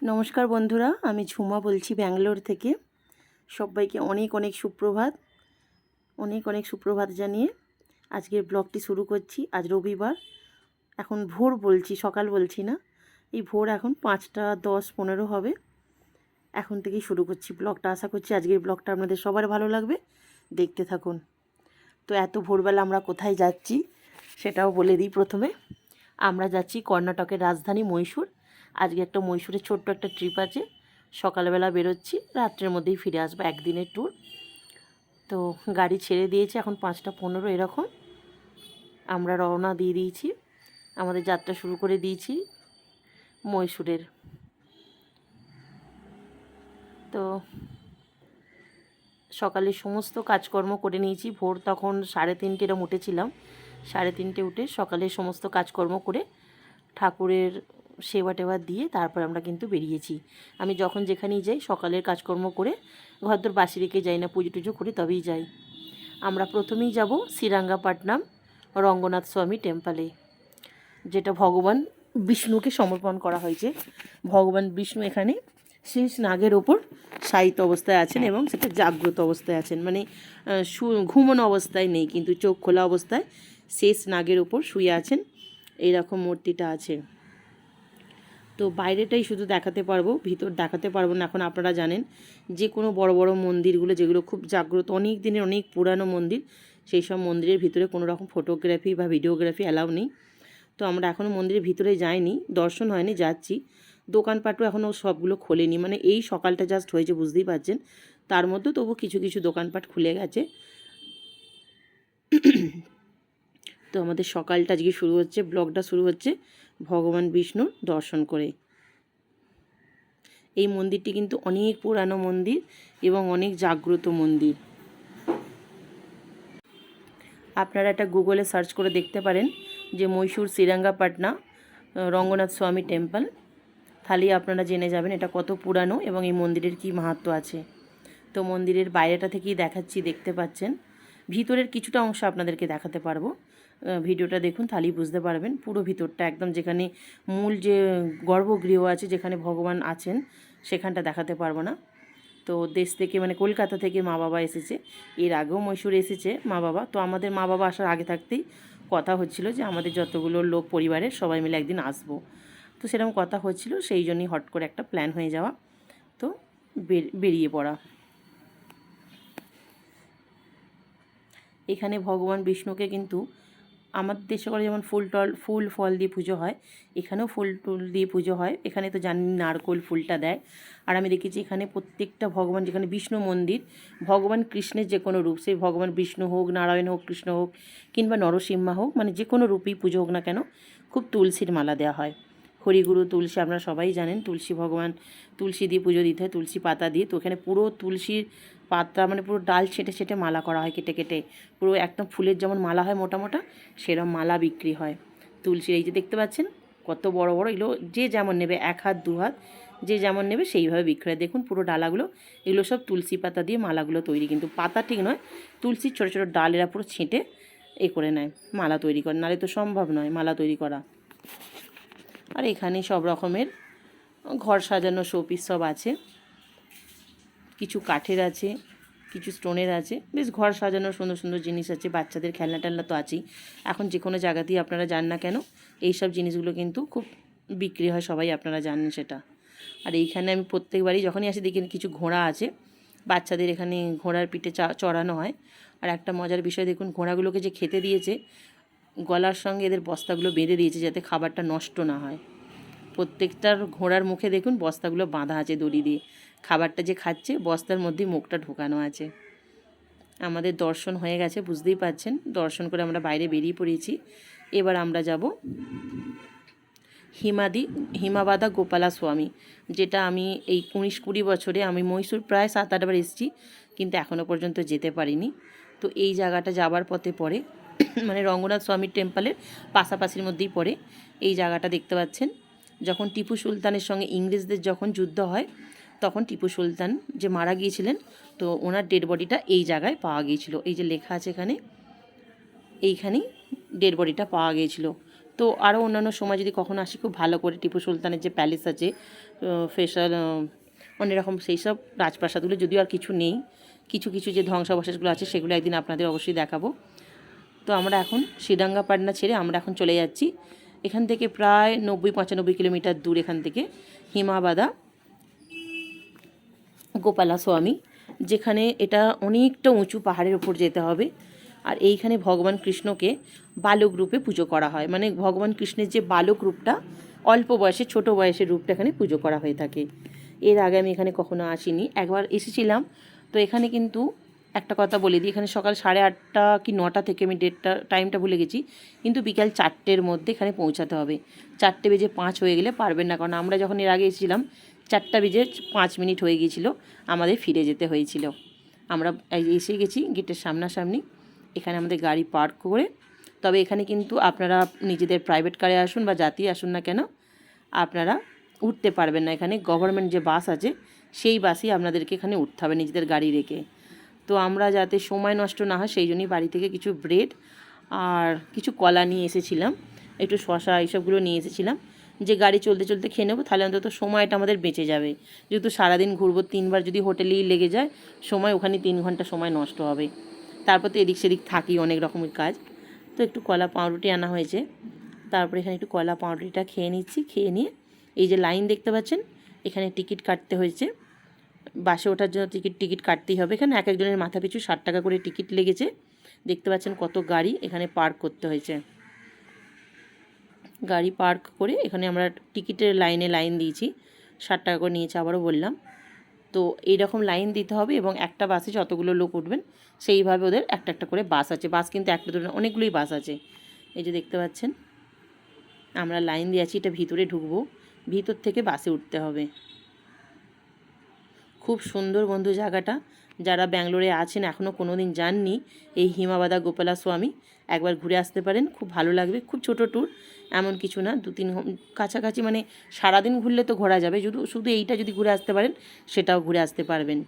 নমস্কার বন্ধুরা, আমি ঝুমা বলছি ব্যাঙ্গালোর থেকে। সবাইকে অনেক অনেক সুপ্রভাত, অনেক অনেক সুপ্রভাত জানিয়ে আজকের ব্লগটি শুরু করছি। আজ রবিবার, এখন ভোর বলছি, সকাল বলছি না। এই ভোর এখন 5:10-15 হবে। এখন থেকেই শুরু করছি ব্লগটা। আশা করছি আজকের ব্লগটা আপনাদের সবার ভালো লাগবে, দেখতে থাকুন। তো এত ভোরবেলা আমরা কোথায় যাচ্ছি সেটাও বলে দিই প্রথমে। আমরা যাচ্ছি কর্ণাটকের রাজধানী মহীশূর। আজকে একটা মহীশূরের ছোট্ট একটা ট্রিপ আছে। সকালবেলা বেরোচ্ছি, রাত্রের মধ্যেই ফিরে আসবো, একদিনের ট্যুর। তো গাড়ি ছেড়ে দিয়েছে, এখন 5:15 এরকম। আমরা রওনা দিয়ে দিয়েছি, আমাদের যাত্রা শুরু করে দিয়েছি মহীশূরের। তো সকালে সমস্ত কাজকর্ম করে নিয়েছি। ভোর তখন 3:30 এরকম উঠেছিলাম। 3:30 উঠে সকালে সমস্ত কাজকর্ম করে ঠাকুরের সেবা টেবা দিয়ে তারপর আমরা কিন্তু বেরিয়েছি। আমি যখন যেখানেই যাই সকালের কাজকর্ম করে ঘরদোর বাসি রেখে যাই না, পুজো টুজো করে তবেই যাই। আমরা প্রথমেই যাব শ্রীরঙ্গপট্টনম রঙ্গনাথ স্বামী টেম্পলে, যেটা ভগবান বিষ্ণুকে সমর্পণ করা হয়েছে। ভগবান বিষ্ণু এখানে শেষ নাগের ওপর শায়িত অবস্থায় আছেন এবং সেটা জাগ্রত অবস্থায় আছেন, মানে ঘুমনো অবস্থায় নেই, কিন্তু চোখ খোলা অবস্থায় শেষ নাগের ওপর শুয়ে আছেন। এইরকম মূর্তিটা আছে। তো বাইরেটাই শুধু দেখাতে পারবো, ভিতর দেখাতে পারবো না। এখন আপনারা জানেন যে কোনো বড় বড় মন্দিরগুলো যেগুলো খুব জাগ্রত, অনেক দিনের অনেক পুরানো মন্দির, সেই সব মন্দিরের ভিতরে কোনো রকম ফটোগ্রাফি বা ভিডিওগ্রাফি অ্যালাউ নেই। তো আমরা এখনও মন্দিরের ভিতরে যাইনি, দর্শন হয়নি, যাচ্ছি। দোকানপাটও এখনও সবগুলো খোলেনি, মানে এই সকালটা জাস্ট হয়েছে, বুঝতেই পারছেন। তার মধ্যে তবু কিছু কিছু দোকানপাট খুলে গেছে। তো আমাদের সকালটা আজকে শুরু হচ্ছে, ব্লগটা শুরু হচ্ছে ভগবান বিষ্ণুর দর্শন করে। এই মন্দিরটি কিন্তু অনেক পুরানো মন্দির এবং অনেক জাগ্রত মন্দির। আপনারা এটা গুগলে সার্চ করে দেখতে পারেন যে মহীশূর শ্রীরঙ্গপট্টনম রঙ্গনাথ স্বামী টেম্পল, তাহলেই আপনারা জেনে যাবেন এটা কত পুরানো এবং এই মন্দিরের কী মাহাত্ম্য আছে। তো মন্দিরের বাইরেটা থেকেই দেখাচ্ছি, দেখতে পাচ্ছেন। ভিতরের কিছুটা অংশ আপনাদেরকে দেখাতে পারবো, ভিডিওটা দেখুন তাহলেই বুঝতে পারবেন। পুরো ভিতরটা একদম, যেখানে মূল যে গর্ভগৃহ আছে যেখানে ভগবান আছেন সেখানটা দেখাতে পারবো না। তো দেশ থেকে, মানে কলকাতা থেকে মা বাবা এসেছে, এর আগেও মহীশূরে এসেছে মা বাবা। তো আমাদের মা বাবা আসার আগে থাকতেই কথা হচ্ছিল যে আমাদের যতগুলো লোক পরিবারের সবাই মিলে একদিন আসবো। তো সেরকম কথা হচ্ছিল, সেই জন্যই হট করে একটা প্ল্যান হয়ে যাওয়া, তো বেরিয়ে পড়া। এখানে ভগবান বিষ্ণুকে কিন্তু আমাদের দেশে করে যেমন ফুল ফল দিয়ে পুজো হয়, এখানেও ফুল টুল দিয়ে পুজো হয়। এখানে তো জানি নারকোল ফুলটা দেয়। আর আমি দেখেছি এখানে প্রত্যেকটা ভগবান, যেখানে বিষ্ণু মন্দির, ভগবান কৃষ্ণের যে কোনো রূপ, সেই ভগবান বিষ্ণু হোক, নারায়ণ হোক, কৃষ্ণ হোক, কিংবা নরসিংহা হোক, মানে যে কোনো রূপেই পুজো হোক না কেন, খুব তুলসীর মালা দেওয়া হয়। হরিগুরু তুলসী আপনারা সবাই জানেন, তুলসী ভগবান, তুলসী দিয়ে পুজো দিতে হয়, তুলসী পাতা দিয়ে। তো এখানে পুরো তুলসীর পাতা, মানে পুরো ডাল ছেটে ছেটে মালা করা হয়, কেটে কেটে, পুরো একদম ফুলের যেমন মালা হয় মোটা মোটা, সেরকম মালা বিক্রি হয় তুলসীর। এই যে দেখতে পাচ্ছেন কত বড় বড়, এগুলো যে যেমন নেবে, 1 হাত 2 হাত যে যেমন নেবে সেইভাবে বিক্রি হয়। দেখুন পুরো ডালাগুলো, এগুলো সব তুলসী পাতা দিয়ে মালাগুলো তৈরি, কিন্তু পাতা ঠিক নয়, তুলসীর ছোটো ছোটো ডালেরা পুরো ছেঁটে করে নেয়, মালা তৈরি করে, নাহলে তো সম্ভব নয় মালা তৈরি করা। আর এখানে সব রকমের ঘর সাজানো শোপিস সব আছে, কিছু কাঠের আছে, কিছু স্টোনের আছে, বেশ ঘর সাজানোর সুন্দর সুন্দর জিনিস আছে। বাচ্চাদের খেলনা টেলনা তো আছেই। এখন যে কোনো জায়গাতেই আপনারা যান না কেন, এই সব জিনিসগুলো কিন্তু খুব বিক্রি হয়, সবাই আপনারা জানেন সেটা। আর এইখানে আমি প্রত্যেকবারই যখনই আসি দেখি কিছু ঘোড়া আছে, বাচ্চাদের এখানে ঘোড়ার পিঠে চড়ানো হয়। আর একটা মজার বিষয় দেখুন, ঘোড়াগুলোকে যে খেতে দিয়েছে, গলার সঙ্গে এদের বস্তাগুলো বেঁধে দিয়েছে যাতে খাবারটা নষ্ট না হয়। প্রত্যেকটার ঘোড়ার মুখে দেখুন বস্তাগুলো বাঁধা আছে দড়ি দিয়ে, খাবারটা যে খাচ্ছে বস্তার মধ্যেই মুখটা ঢোকানো আছে। আমাদের দর্শন হয়ে গেছে, বুঝতেই পারছেন। দর্শন করে আমরা বাইরে বেরিয়ে পড়েছি। এবার আমরা যাব হিমাবাদা গোপালা স্বামী, যেটা আমি এই 19-20 বছরে আমি মহীশূর প্রায় 7-8 বার এসেছি, কিন্তু এখনও পর্যন্ত যেতে পারিনি। তো এই জায়গাটা যাবার পথে পড়ে, মানে রঙ্গনাথ স্বামীর টেম্পলের পাশাপাশির মধ্যেই পড়ে এই জায়গাটা। দেখতে পাচ্ছেন যখন টিপু সুলতানের সঙ্গে ইংরেজদের যখন যুদ্ধ হয়, তখন টিপু সুলতান যে মারা গিয়েছিলেন, তো ওনার ডেড বডিটা এই জায়গায় পাওয়া গিয়েছিল। এই যে লেখা আছে এখানে, এইখানেই ডেড বডিটা পাওয়া গিয়েছিল। তো তো আরও অন্যান্য সময় যদি কখনো আসি খুব ভালো করে টিপু সুলতানের যে প্যালেস আছে ফেশাল অনেক রকম সেই সব রাজপ্রাসাদগুলো, যদিও আর কিছু নেই, কিছু কিছু যে ধ্বংসাবশেষগুলো আছে সেগুলো একদিন আপনাদের অবশ্যই দেখাবো। তো আমরা এখন শ্রীরঙ্গাপাটনা ছেড়ে আমরা এখন চলে যাচ্ছি এখান থেকে প্রায় 90-95 কিলোমিটার দূর এখান থেকে হিমাবাদা গোপালাস্বামী, যেখানে এটা অনেকটা উঁচু পাহাড়ের ওপর যেতে হবে। আর এইখানে ভগবান কৃষ্ণকে বালক রূপে পুজো করা হয়, মানে ভগবান কৃষ্ণের যে বালক রূপটা, অল্প বয়সে ছোট বয়সের রূপটা এখানে পুজো করা হয়ে থাকে। এর আগে আমি এখানে কখনো আসিনি, একবার এসেছিলাম। তো এখানে কিন্তু একটা কথা বলে দিই, এখানে সকাল 8:30 কি 9টা থেকে, আমি ডেটটা টাইমটা ভুলে গেছি, কিন্তু বিকাল 4টের মধ্যে এখানে পৌঁছাতে হবে। 4:05 হয়ে গেলে পারবেন না, কারণ আমরা যখন এর আগে এসেছিলাম 4:05 হয়ে গিয়েছিল, আমাদের ফিরে যেতে হয়েছিল। আমরা এসে গেছি গেটের সামনাসামনি, এখানে আমাদের গাড়ি পার্ক করে। তবে এখানে কিন্তু আপনারা নিজেদের প্রাইভেট কারে আসুন বা যাতেই আসুন না কেন, আপনারা উঠতে পারবেন না। এখানে গভর্নমেন্ট যে বাস আছে সেই বাসই আপনাদেরকে এখানে উঠতে হবে নিজেদের গাড়ি রেখে। তো আমরা যাতে সময় নষ্ট না হয় সেই জন্যই বাড়ি থেকে কিছু ব্রেড আর কিছু কলা নিয়ে এসেছিলাম, একটু শশা এইসবগুলো নিয়ে এসেছিলাম, যে গাড়ি চলতে চলতে খেয়ে নেবো, তাহলে অন্তত সময়টা আমাদের বেঁচে যাবে। যেহেতু সারাদিন ঘুরবো, 3বার যদি হোটেলেই লেগে যায় সময়, ওখানে 3 ঘন্টা সময় নষ্ট হবে। তারপর তো এদিক সেদিক থাকি অনেক রকমের কাজ। তো একটু কলা পাউরুটি আনা হয়েছে, তারপরে এখানে একটু কলা পাউরুটিটা খেয়ে নিচ্ছি। খেয়ে নিয়ে এই যে লাইন দেখতে পাচ্ছেন, এখানে টিকিট কাটতে হয়েছে, বাসে ওঠার জন্য টিকিট কাটতেই হবে। এখানে এক একজনের মাথা পিছু 60 টাকা করে টিকিট লেগেছে। দেখতে পাচ্ছেন কত গাড়ি এখানে পার্ক করতে হয়েছে। গাড়ি পার্ক করে এখানে আমরা টিকিটের লাইন দিয়েছি, 60 টাকা করে নিয়েছে, আবারও বললাম। তো এইরকম লাইন দিতে হবে, এবং একটা বাসে যতগুলো লোক উঠবেন সেইভাবে ওদের একটা একটা করে বাস আছে। বাস কিন্তু একটা দুটো না, অনেকগুলোই বাস আছে। এই যে দেখতে পাচ্ছেন আমরা লাইন দিয়ে আছি, এটা ভিতরে ঢুকবো, ভিতর থেকে বাসে উঠতে হবে। খুব সুন্দর বন্ধু জায়গাটা, যারা ব্যাঙ্গালোরে আছেন এখনও কোনো দিন যাননি, এই হিমাবাদা গোপালাস্বামী একবার ঘুরে আসতে পারেন, খুব ভালো লাগবে। খুব ছোটো ট্যুর, এমন কিছু না, 2-3 কাছাকাছি, মানে সারাদিন ঘুরলে তো ঘোরা যাবে, শুধু এইটা যদি ঘুরে আসতে পারেন সেটাও ঘুরে আসতে পারবেন।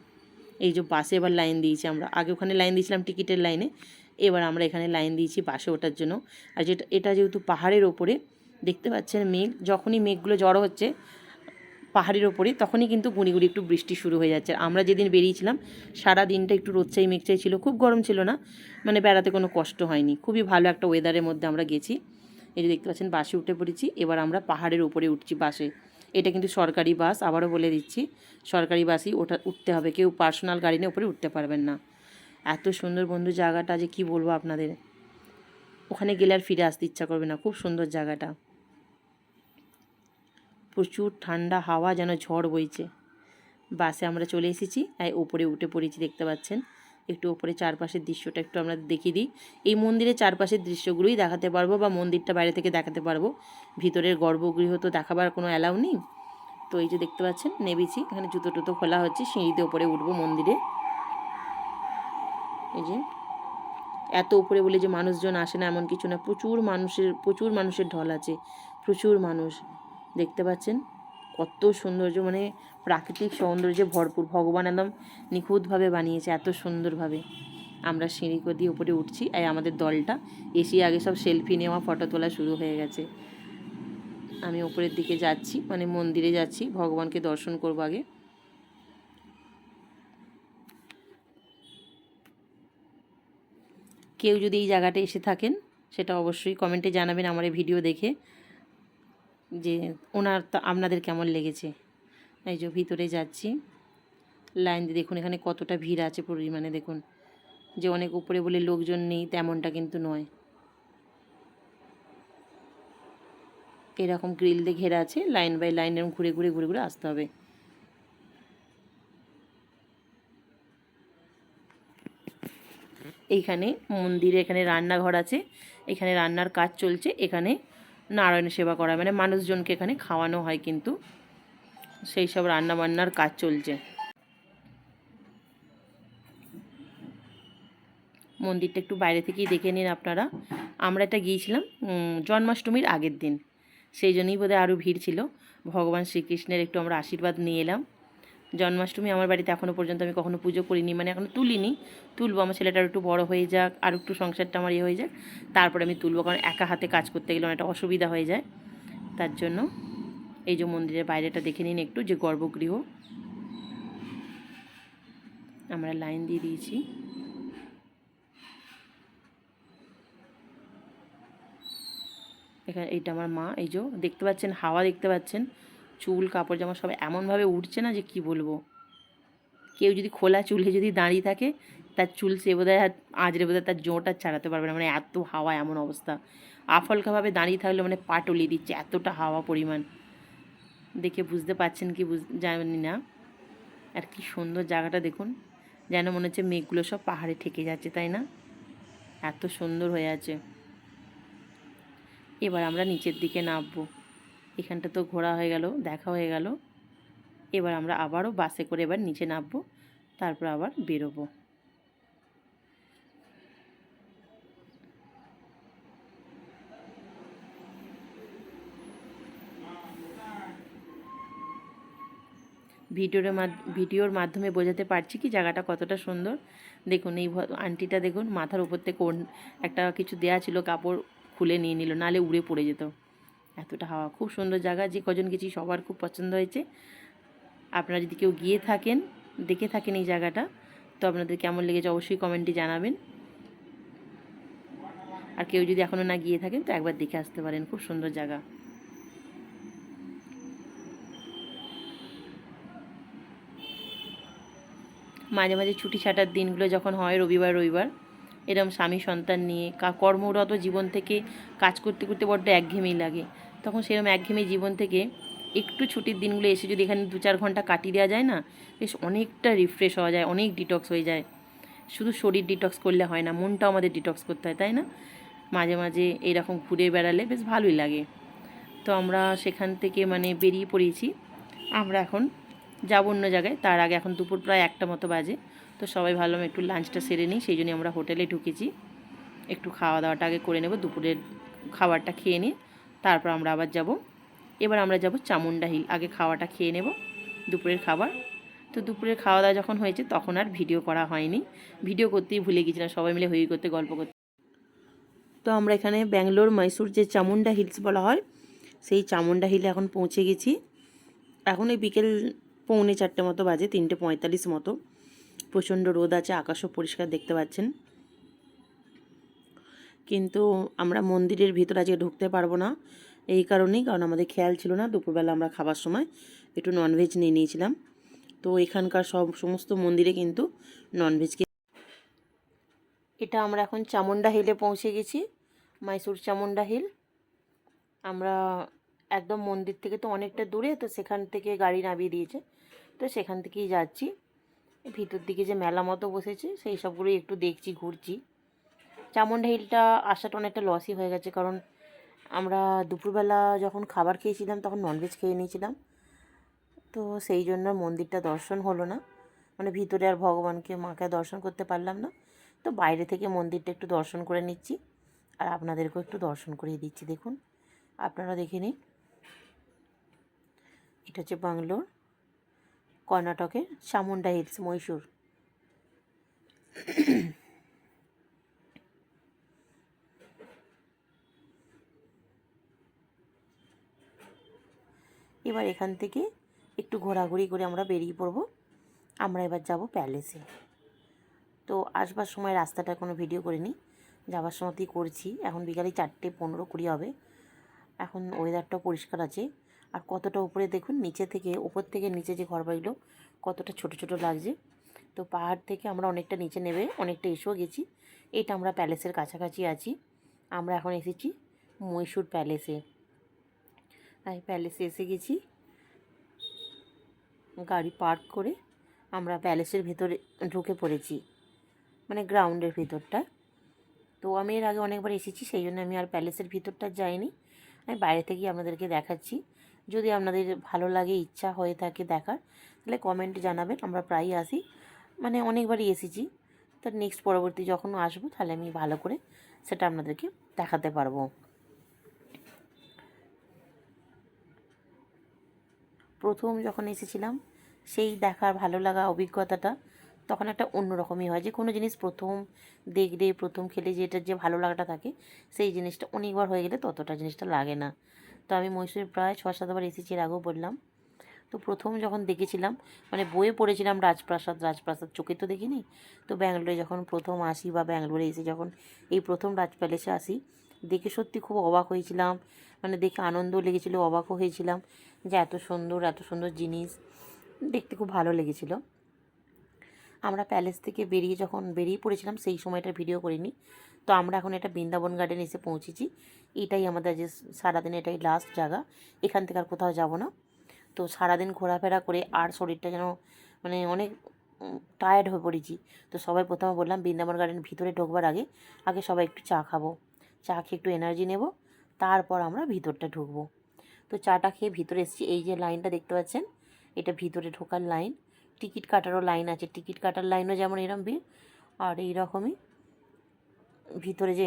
এই যে বাসে এবার লাইন দিয়েছি আমরা, আগে ওখানে লাইন দিয়েছিলাম টিকিটের লাইনে, এবার আমরা এখানে লাইন দিয়েছি বাসে ওঠার জন্য। আর এটা যেহেতু পাহাড়ের ওপরে, দেখতে পাচ্ছেন মেঘ, যখনই মেঘগুলো জড়ো হচ্ছে পাহাড়ের ওপরে তখনই কিন্তু গুঁড়ি গুঁড়ি একটু বৃষ্টি শুরু হয়ে যাচ্ছে। আমরা যেদিন বেরিয়েছিলাম সারা দিনটা একটু রোদ চাই মেঘ চাই ছিল, খুব গরম ছিল না, মানে বেড়াতে কোনো কষ্ট হয়নি, খুবই ভালো একটা ওয়েদারের মধ্যে আমরা গেছি। এই যে দেখতে পাচ্ছেন বাসে উঠে পড়েছি, এবার আমরা পাহাড়ের উপরে উঠছি বাসে। এটা কিন্তু সরকারি বাস, আবারও বলে দিচ্ছি, সরকারি বাসই উঠতে হবে, কেউ পার্সোনাল গাড়ি নিয়ে উপরে উঠতে পারবেন না। এত সুন্দর বন্ধু জায়গাটা যে কি বলবো আপনাদের, ওখানে গেলে আর ফিরে আসতে ইচ্ছা করবে না, খুব সুন্দর জায়গাটা। প্রচুর ঠান্ডা হাওয়া, যেন ঝড় বইছে। বাসে আমরা চলে এসেছি, ওপরে উঠে পড়েছি, দেখতে পাচ্ছেন। একটু ওপরে চারপাশের দৃশ্যটা একটু আমরা দেখিয়ে দিই। এই মন্দিরের চারপাশের দৃশ্যগুলোই দেখাতে পারবো, বা মন্দিরটা বাইরে থেকে দেখাতে পারবো, ভিতরের গর্ভগৃহ তো দেখাবার কোনো অ্যালাউ নেই। তো এই যে দেখতে পাচ্ছেন নেমেছি, এখানে জুতো টুতো খোলা হচ্ছে, সিঁড়িতে ওপরে উঠবো মন্দিরে। এই যে এত উপরে বলে যে মানুষজন আসে না এমন কিছু না, প্রচুর মানুষের ঢল আছে, প্রচুর মানুষ। দেখতে পাচ্ছেন কত সৌন্দর্য, মানে প্রাকৃতিক সৌন্দর্যে ভরপুর, ভগবান একদম নিখুঁতভাবে বানিয়েছে এত সুন্দরভাবে। আমরা সিঁড়ি দিয়ে উপরে উঠছি, আর আমাদের দলটা এসে আগে সব সেলফি নেওয়া ফটো তোলা শুরু হয়ে গেছে। আমি উপরের দিকে যাচ্ছি, মানে মন্দিরে যাচ্ছি, ভগবানকে দর্শন করবো আগে। কেউ যদি এই জায়গাটা এসে থাকেন সেটা অবশ্যই কমেন্টে জানাবেন আমার এই ভিডিও দেখে, যে আপনাদের কেমন লেগেছে। এই যে ভিতরে যাচ্ছি, লাইন দিয়ে দেখুন এখানে কতটা ভিড় আছে পরিমাণে, দেখুন যে অনেক উপরে বলে লোকজন নেই তেমনটা কিন্তু নয়, এরকম গ্রিল দিয়ে ঘেরা আছে, লাইন বাই লাইন এরকম ঘুরে ঘুরে ঘুরে ঘুরে আসতে হবে। এইখানে মন্দিরে এখানে রান্নাঘর আছে, এখানে রান্নার কাজ চলছে, এখানে নারায়ণ সেবা করা, মানে মানুষজনকে এখানে খাওয়ানো হয়, কিন্তু সেই সব রান্না বান্নার কাজ চলছে। মন্দিরটা একটু বাইরে থেকেই দেখে নিন আপনারা। আমরা এটা গিয়েছিলাম জন্মাষ্টমীর আগের দিন, সেই জন্যই বোধহয় আরও ভিড় ছিল। ভগবান শ্রীকৃষ্ণের একটু আমরা আশীর্বাদ নিয়ে এলাম। জন্মাষ্টমী আমার বাড়িতে এখনও পর্যন্ত আমি কখনো পুজো করিনি, মানে এখনও তুলিনি, তুলবো। আমার ছেলেটার একটু বড় হয়ে যাক, আর একটু সংসারটা আমার হয়ে যাক, তারপরে আমি তুলবো, কারণ একা হাতে কাজ করতে গেলে অনেকটা অসুবিধা হয়ে যায়। তার জন্য এই যে মন্দিরের বাইরেটা দেখে নিন একটু, যে গর্ভগৃহ আমরা লাইন দিয়ে দিয়েছি। এখানে এইটা আমার মা, এই যে দেখতে পাচ্ছেন, হাওয়া দেখতে পাচ্ছেন, চুল কাপড় জামা সব এমনভাবে উঠছে না যে কি বলবো। কেউ যদি খোলা চুলে যদি দাঁড়িয়ে থাকে, তার চুল সে বোধহয় আঁচড়ে বোধহয় তার জোঁটা ছাড়াতে পারবে না, মানে এত হাওয়া, এমন অবস্থা। আফলকাভাবে দাঁড়িয়ে থাকলে মানে পা টলিয়ে দিচ্ছে, এতটা হাওয়া পরিমাণ। দেখে বুঝতে পারছেন কি জানি না। আর কি সুন্দর জায়গাটা দেখুন, যেন মনে হচ্ছে মেঘগুলো সব পাহাড়ে ঠেকে যাচ্ছে, তাই না? এত সুন্দর হয়ে আছে। এবার আমরা নিচের দিকে নামবো। এখানটা তো ঘোরা হয়ে গেল, দেখা হয়ে গেল। এবার আমরা আবারও বাসে করে এবার নিচে নামবো, তারপর আবার বেরোবো। ভিডিওর মাধ্যমে বোঝাতে পারছি কি জায়গাটা কতটা সুন্দর। দেখুন এই আন্টিটা দেখুন, মাথার উপর থেকে একটা কিছু দেয়া ছিল, কাপড় খুলে নিয়ে নিল, নাহলে উড়ে পড়ে যেত। এতটা হাওয়া, খুব সুন্দর জায়গা। যে কজন গেছি সবার খুব পছন্দ হয়েছে। আপনারা যদি কেউ গিয়ে থাকেন, দেখে থাকেন এই জায়গাটা, তো আপনাদের কেমন লেগেছে অবশ্যই কমেন্টে জানাবেন। আর কেউ যদি এখনও না গিয়ে থাকেন তো একবার দেখে আসতে পারেন, খুব সুন্দর জায়গা। মাঝে মাঝে ছুটি ছাটার দিনগুলো যখন হয়, রবিবার এরকম স্বামী সন্তান নিয়ে কর্মরত জীবন থেকে কাজ করতে করতে বড্ড একঘেয়েমি লাগে, তখন সেরকম একঘেয়েমি জীবন থেকে একটু ছুটির দিনগুলো এসে যদি এখানে 2-4 ঘন্টা কাটিয়ে দেওয়া যায় না, বেশ অনেকটা রিফ্রেশ হওয়া যায়, অনেক ডিটক্স হয়ে যায়। শুধু শরীর ডিটক্স করলে হয় না, মনটাও আমাদের ডিটক্স করতে হয়, তাই না? মাঝে মাঝে এইরকম ঘুরে বেড়ালে বেশ ভালোই লাগে। তো আমরা সেখান থেকে মানে বেরিয়ে পড়েছি। আমরা এখন যাব অন্য জায়গায়, তার আগে এখন দুপুর প্রায় 1টা মতো বাজে। তো সবাই ভাবলাম একটু লাঞ্চটা সেরে নিই, সেই জন্য আমরা হোটেলে ঢুকেছি। একটু খাওয়া দাওয়াটা আগে করে নেব, দুপুরের খাবারটা খেয়ে নিয়ে তারপর আমরা আবার যাব। এবার আমরা যাব চামুন্ডা হিল, আগে খাওয়াটা খেয়ে নেব, দুপুরের খাবার। তো দুপুরের খাওয়া দাওয়া যখন হয়েছে তখন আর ভিডিও করা হয়নি, ভিডিও করতেই ভুলে গেছিলাম, সবাই মিলে হই করতে গল্প করতে। তো আমরা এখানে ব্যাঙ্গালোর মহীশূর যে চামুন্ডা হিলস বলা হয়, সেই চামুন্ডা হিলে এখন পৌঁছে গেছি। এখন এই বিকেল 3:45 মতো বাজে, 3:45 মতো। প্রচণ্ড রোদ আছে, আকাশও পরিষ্কার দেখতে পাচ্ছেন। কিন্তু আমরা মন্দিরের ভিতর আজকে ঢুকতে পারবো না, এই কারণেই, কারণ আমাদের খেয়াল ছিল না, দুপুরবেলা আমরা খাবার সময় একটু ননভেজ নিয়ে নিয়েছিলাম। তো এখানকার সমস্ত মন্দিরে কিন্তু ননভেজকে। এটা আমরা এখন চামুন্ডা হিলে পৌঁছে গেছি, মহীশূর চামুন্ডা হিল। আমরা একদম মন্দির থেকে তো অনেকটা দূরে, তো সেখান থেকে গাড়ি নামিয়ে দিয়েছে, তো সেখান থেকেই যাচ্ছি। ভিতর দিকে যে মেলা মতো বসেছে সেই সবগুলোই একটু দেখছি, ঘুরছি। চামুন্ডা হিলটা আসাটা অনেকটা লসই হয়ে গেছে, কারণ আমরা দুপুরবেলা যখন খাবার খেয়েছিলাম তখন ননভেজ খেয়ে নিয়েছিলাম, তো সেই জন্য মন্দিরটা দর্শন হলো না, মানে ভিতরে আর ভগবানকে মাকে দর্শন করতে পারলাম না। তো বাইরে থেকে মন্দিরটা একটু দর্শন করে নিচ্ছি, আর আপনাদেরকেও একটু দর্শন করিয়ে দিচ্ছি। দেখুন, আপনারা দেখে নিন। এটা হচ্ছে ব্যাঙ্গালোর, কর্ণাটকের চামুন্ডা হিলস, মহীশূর। এবার এখান থেকে একটু ঘোরাঘুরি করে আমরা বেরিয়ে পড়ব। আমরা এবার যাব প্যালেসে। তো আসবার সময় রাস্তাটা কোনো ভিডিও করিনি, যাবার সময়তেই করছি। এখন বিকালে 4:15-20 হবে। এখন ওয়েদারটাও পরিষ্কার আছে। আর কতটা উপরে দেখুন, নিচে থেকে ওপর থেকে নিচে যে ঘরবাড়িগুলো কতটা ছোট ছোট লাগছে। তো পাহাড় থেকে আমরা অনেকটা নিচে নেমে অনেকটা এসেও গেছি। এটা আমরা প্যালেসের কাছাকাছি আছি। আমরা এখন এসেছি মহীশূর প্যালেসে। তাই প্যালেসে এসে গেছি। গাড়ি পার্ক করে আমরা প্যালেসের ভেতরে ঢুকে পড়েছি, মানে গ্রাউন্ডের ভিতরটা। তো আমি এর আগে অনেকবার এসেছি, সেই জন্য আমি আর প্যালেসের ভিতরটা যাইনি, আমি বাইরে থেকেই আপনাদেরকে দেখাচ্ছি। যদি আপনাদের ভালো লাগে, ইচ্ছা হয়ে থাকে দেখার, তাহলে কমেন্টে জানাবেন। আমরা প্রায়ই আসি, মানে অনেকবারই এসেছি। তো নেক্সট পরবর্তী যখন আসবো তাহলে আমি ভালো করে সেটা আপনাদেরকে দেখাতে পারবো। প্রথম যখন এসেছিলাম সেই দেখার ভালো লাগা অভিজ্ঞতাটা তখন একটা অন্যরকমই হয়। যে কোনো জিনিস প্রথম দেখলে, প্রথম খেলে যেটার যে ভালো লাগাটা থাকে, সেই জিনিসটা অনেকবার হয়ে গেলে ততটা জিনিসটা লাগে না। তো আমি মহীশূরে প্রায় 6-7 বার এসেছি, এর আগেও বললাম। তো প্রথম যখন দেখেছিলাম, মানে বইয়ে পড়েছিলাম রাজপ্রাসাদ রাজপ্রাসাদ, চোখে তো দেখিনি। তো ব্যাঙ্গালোরে যখন প্রথম আসি বা ব্যাঙ্গালোরে এসে যখন এই প্রথম রাজ প্যালেসে আসি, দেখে সত্যি খুব অবাক হয়েছিলাম। মানে দেখে আনন্দও লেগেছিলো, অবাকও হয়েছিলাম যে এত সুন্দর এত সুন্দর জিনিস, দেখতে খুব ভালো লেগেছিলো। আমরা প্যালেস থেকে বেরিয়ে পড়েছিলাম, সেই সময়টার ভিডিও করিনি। তো আমরা এখন একটা বৃন্দাবন গার্ডেন এসে পৌঁছেছি। এটাই আমাদের যে সারাদিন এটাই লাস্ট জায়গা, এখান থেকে আর কোথাও যাব না। তো সারাদিন ঘোরাফেরা করে আর শরীরটা যেন মানে অনেক টায়ার্ড হয়ে পড়েছি। তো সবাই প্রথমে বললাম বৃন্দাবন গার্ডেন ভিতরে ঢোকবার আগে আগে সবাই একটু চা খাবো, চা খেয়ে একটু এনার্জি নেব, তারপর আমরা ভিতরটা ঢুকবো। তো চাটা খেয়ে ভিতরে এসেছি। এই যে লাইনটা দেখতে পাচ্ছেন, এটা ভিতরে ঢোকার লাইন। টিকিট কাটারও লাইন আছে, টিকিট কাটার লাইনও যেমন এরকম ভিড়, আর এইরকমই ভিতরে যে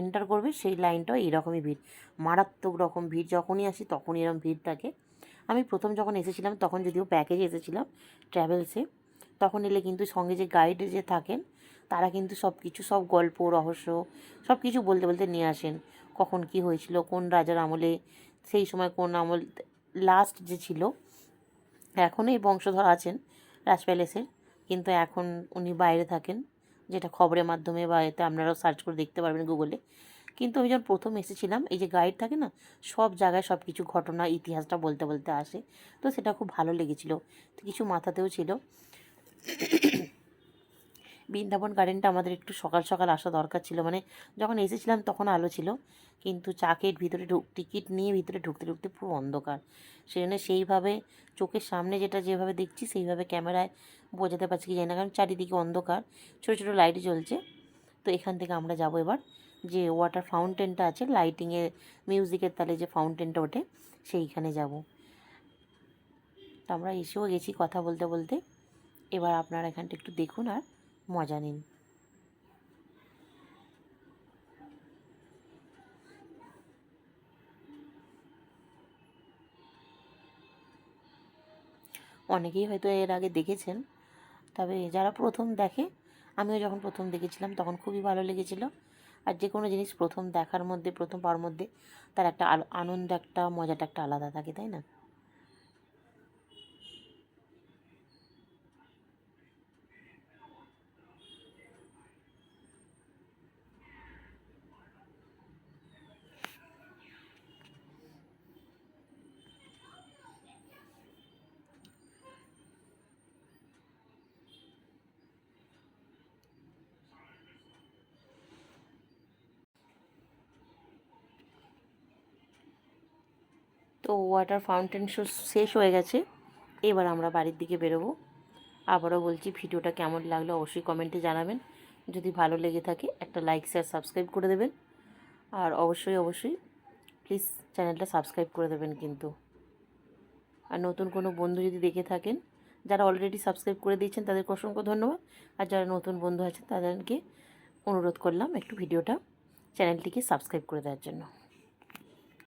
এন্টার করবে সেই লাইনটাও এইরকমই ভিড়, মারাত্মক রকম ভিড়। যখনই আসি তখনই এরকম ভিড় থাকে। আমি প্রথম যখন এসেছিলাম তখন যদিও প্যাকেজে এসেছিলাম ট্র্যাভেলসে, তখন এলে কিন্তু সঙ্গে যে গাইড যে থাকেন তারা কিন্তু সব কিছু, সব গল্প রহস্য সব কিছু বলতে বলতে নিয়ে আসেন। কখন কি হয়েছিল, কোন রাজার আমলে, সেই সময় কোন আমল লাস্ট যে ছিল। এখনও এই বংশধর আছেন রাজ প্যালেসের, কিন্তু এখন উনি বাইরে থাকেন, যেটা খবরের মাধ্যমে বা এতে আপনারাও সার্চ করে দেখতে পারবেন গুগলে। কিন্তু আমি যখন প্রথম এসেছিলাম, এই যে গাইড থাকে না, সব জায়গায় সব কিছু ঘটনা ইতিহাসটা বলতে বলতে আসে। তো সেটা খুব ভালো লেগেছিল, তো কিছু মাথাতেও ছিল। বৃন্দাবন গার্ডেনটা আমাদের একটু সকাল সকাল আসা দরকার ছিল, মানে যখন এসেছিলাম তখন আলো ছিল, কিন্তু চাকের ভিতরে টিকিট নিয়ে ভিতরে ঢুকতে ঢুকতে পুরো অন্ধকার। সেজন্য সেইভাবে চোখের সামনে যেটা যেভাবে দেখছি সেইভাবে ক্যামেরায় বোঝাতে পারছি কি জানি না, কারণ চারিদিকে অন্ধকার, ছোটো ছোটো লাইট জ্বলছে। তো এখান থেকে আমরা যাব এবার যে ওয়াটার ফাউন্টেনটা আছে, লাইটিংয়ের মিউজিকের তালে যে ফাউন্টেনটা ওঠে, সেইখানে যাব। তো আমরা এসেও গেছি কথা বলতে বলতে। এবার আপনারা এখানটা একটু দেখুন আর মজা নিন। অনেকেই হয়তো এর আগে দেখেছেন, তবে যারা প্রথম দেখে, আমিও যখন প্রথম দেখেছিলাম তখন খুবই ভালো লেগেছিল। আর যে কোনো জিনিস প্রথম দেখার মধ্যে, প্রথম পাওয়ার মধ্যে তার একটা আনন্দ, একটা মজাটা একটা আলাদা থাকে, তাই না? তো ওয়াটার ফাউন্টেন শো শেষ হয়ে গেছে, এবার আমরা বাড়ির দিকে বেরোবো। আবারও বলছি, ভিডিওটা কেমন লাগলো অবশ্যই কমেন্টে জানাবেন। যদি ভালো লেগে থাকে একটা লাইক শেয়ার সাবস্ক্রাইব করে দেবেন। আর অবশ্যই অবশ্যই প্লিজ চ্যানেলটা সাবস্ক্রাইব করে দেবেন কিন্তু। আর নতুন কোনো বন্ধু যদি দেখে থাকেন, যারা অলরেডি সাবস্ক্রাইব করে দিয়েছেন তাদেরকে অসংখ্য ধন্যবাদ। আর যারা নতুন বন্ধু আছেন তাদেরকে অনুরোধ করলাম একটু চ্যানেলটিকে সাবস্ক্রাইব করে দেওয়ার জন্য।